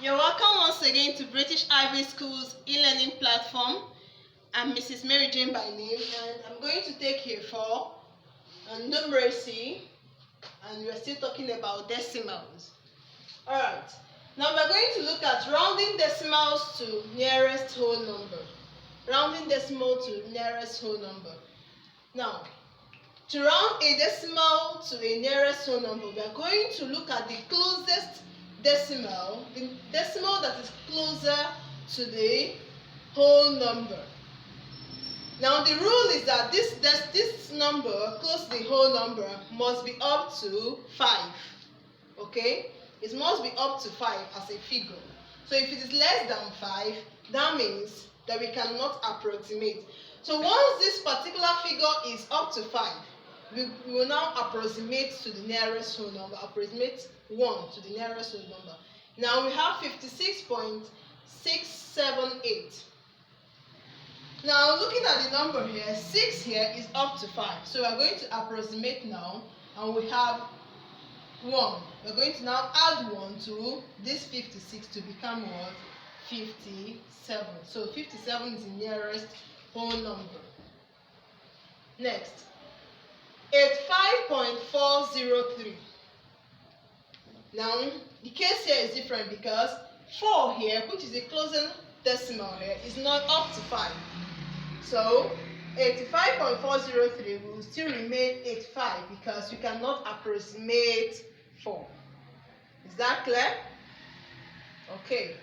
You're welcome once again to British Ivy School's e-learning platform. I'm Mrs. Mary Jane by name, and I'm going to take here for numeracy, and we're still talking about decimals. Alright, now we're going to look at rounding decimals to nearest whole number. Rounding decimal to nearest whole number. Now, to round a decimal to a nearest whole number, we are going to look at the closest decimal, the decimal that is closer to the whole number. Now the rule is that this number close to the whole number must be up to 5. Okay? It must be up to 5 as a figure. So if it is less than 5, that means that we cannot approximate. So once this particular figure is up to 5, we will now approximate to the nearest whole number, approximate 1 to the nearest whole number. Now we have 56.678. Now looking at the number here, 6 here is up to 5. So we are going to approximate now, and we have 1. We are going to now add 1 to this 56 to become what? 57. So 57 is the nearest whole number. Next. 85.403. Now, the case here is different because 4 here, which is the closest decimal here, is not up to 5. So, 85.403 will still remain 85 because you cannot approximate 4. Is that clear? Okay.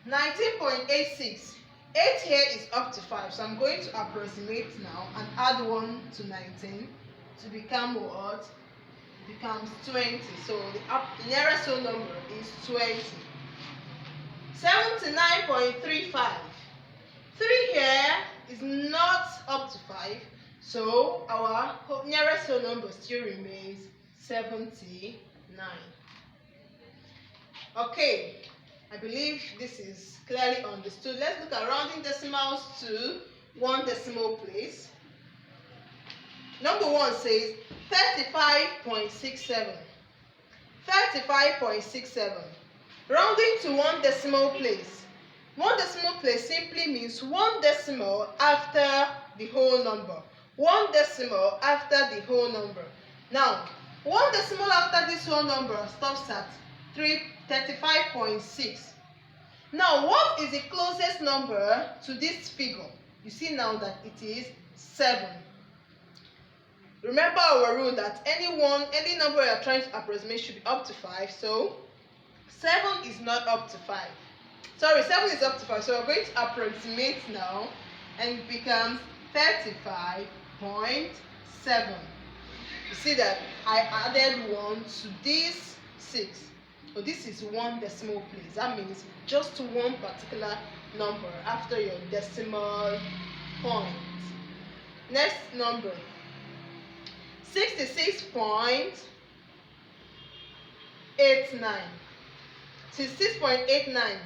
19.86. 8 here is up to 5, so I'm going to approximate now and add 1 to 19 to become what? It becomes 20. So the nearest whole number is 20. 79.35. 3 here is not up to 5, so our nearest whole number still remains 79. Okay. I believe this is clearly understood. Let's look at rounding decimals to one decimal place. Number 1 says 35.67. 35.67. Rounding to one decimal place. One decimal place simply means one decimal after the whole number. One decimal after the whole number. Now, one decimal after this whole number stops at 35.6. Now, what is the closest number to this figure? You see now that it is 7. Remember our rule that any number you are trying to approximate should be up to 5. So 7 is not up to 5. Sorry, 7 is up to 5. So we're going to approximate now, and it becomes 35.7. You see that I added 1 to this 6. So this is one decimal place. That means just one particular number after your decimal point. Next number. 66.89. 66.89.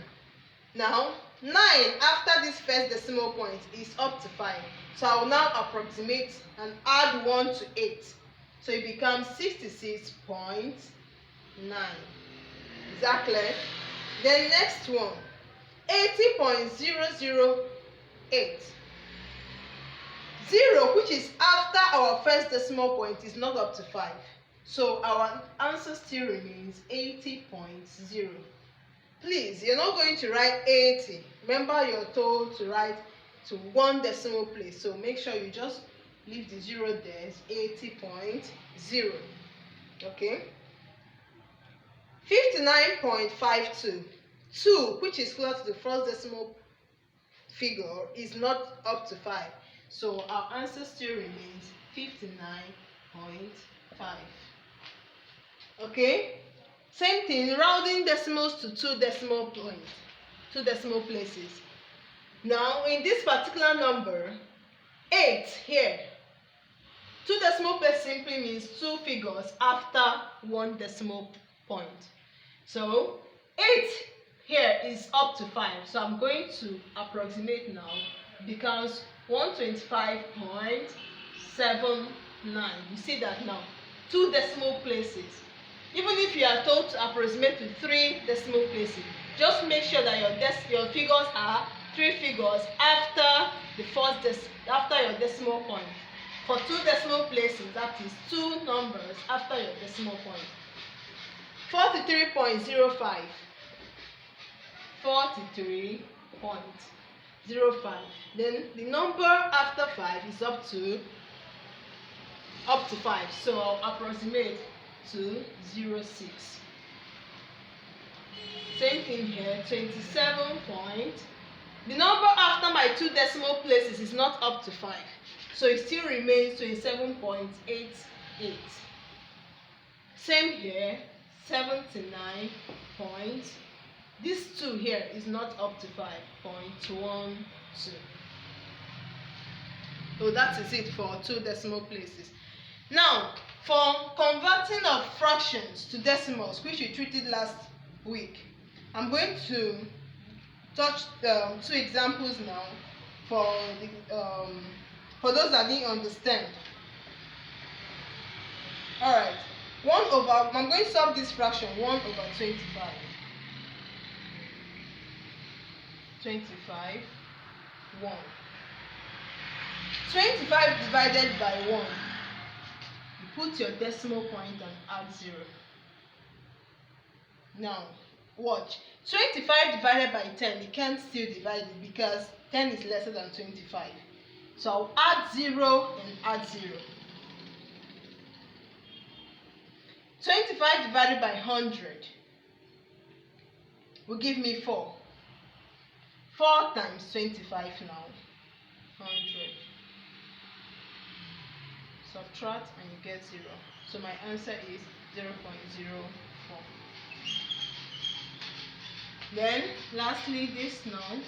Now, 9 after this first decimal point is up to 5. So I will now approximate and add 1 to 8. So it becomes 66.9. Is that clear? Then next one, 80.008. 0, which is after our first decimal point, is not up to 5. So our answer still remains 80.0. Please, you're not going to write 80. Remember, you're told to write to one decimal place. So make sure you just leave the 0 there. It's 80.0. Okay? 59.52. 2, which is close to the first decimal figure, is not up to 5. So our answer still remains 59.5. Okay? Same thing, rounding decimals to two decimal places. Now, in this particular number, 8 here, 2 decimal places simply means 2 figures after one decimal point. So 8 here is up to 5. So I'm going to approximate now. It becomes 125.79. You see that now. 2 decimal places. Even if you are told to approximate to 3 decimal places, just make sure that your figures are 3 figures after your decimal point. For 2 decimal places, that is 2 numbers after your decimal point. 43.05. 43.05. Then the number after 5 is up to 5. So I'll approximate to 0.6. Same thing here, 27 point. The number after my 2 decimal places is not up to 5. So it still remains 27.88. Same here, 79 point. This 2 here is not up to 5.12. So that is it for 2 decimal places. Now, for converting of fractions to decimals, which we treated last week, I'm going to touch 2 examples now for those that didn't understand. Alright, I'm going to solve this fraction 1 over 25. 1. 25 divided by 1. You put your decimal point and add 0. Now, watch. 25 divided by 10, you can't still divide it because 10 is lesser than 25. So I'll add 0 and add 0. 25 divided by 100 will give me 4. 4 times 25 now. 100. Subtract and you get 0. So my answer is 0.04. Then, lastly, this now.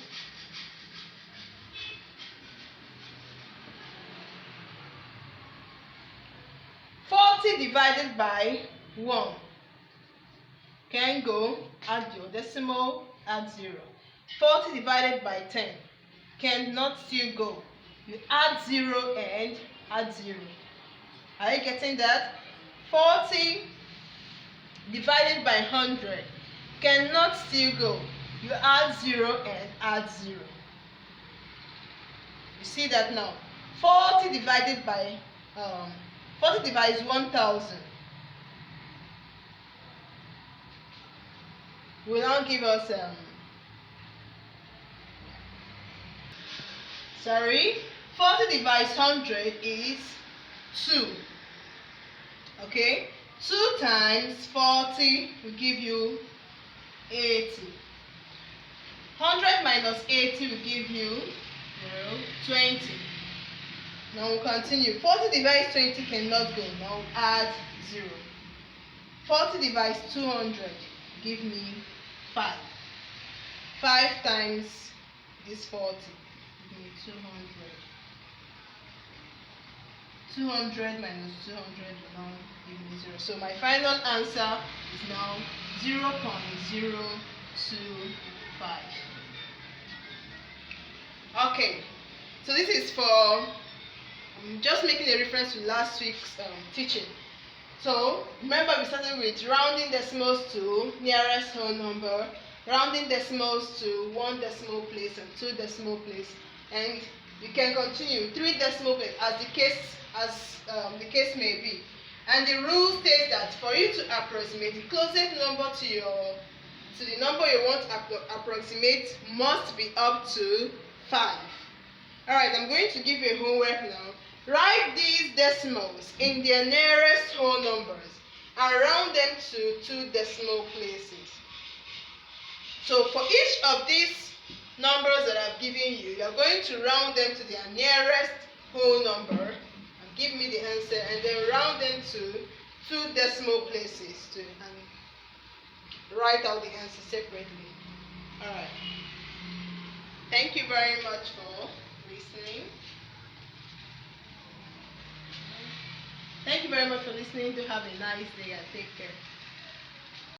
Divided by 1. Can go, add your decimal, add 0. 40 divided by 10. Cannot still go. You add 0 and add 0. Are you getting that? 40 divided by 100. Cannot still go. You add 0 and add 0. You see that now? 40 divided by 40 divides 1000. Will now give us 40 divides 100 is 2. Okay? 2 times 40 will give you 80. 100 minus 80 will give you 20. Now we'll continue. 40 divides 20 cannot go. Now add 0. 40 divides 200 give me 5. 5 times this 40 give me 200. 200 minus 200 will now give me 0. So my final answer is now 0.025. Okay, so this is for just making a reference to last week's teaching. So remember, we started with rounding decimals to nearest whole number, rounding decimals to 1 decimal place and 2 decimal place, and you can continue 3 decimal place as the case may be. And the rule states that for you to approximate the closest number to the number you want to approximate must be up to 5. Alright, I'm going to give you a homework now. Write these decimals in their nearest whole numbers and round them to 2 decimal places. So for each of these numbers that I've given you, you're going to round them to their nearest whole number and give me the answer, and then round them to 2 decimal places and write out the answer separately. Alright. Thank you very much for listening. Thank you very much for listening. Do have a nice day and take care.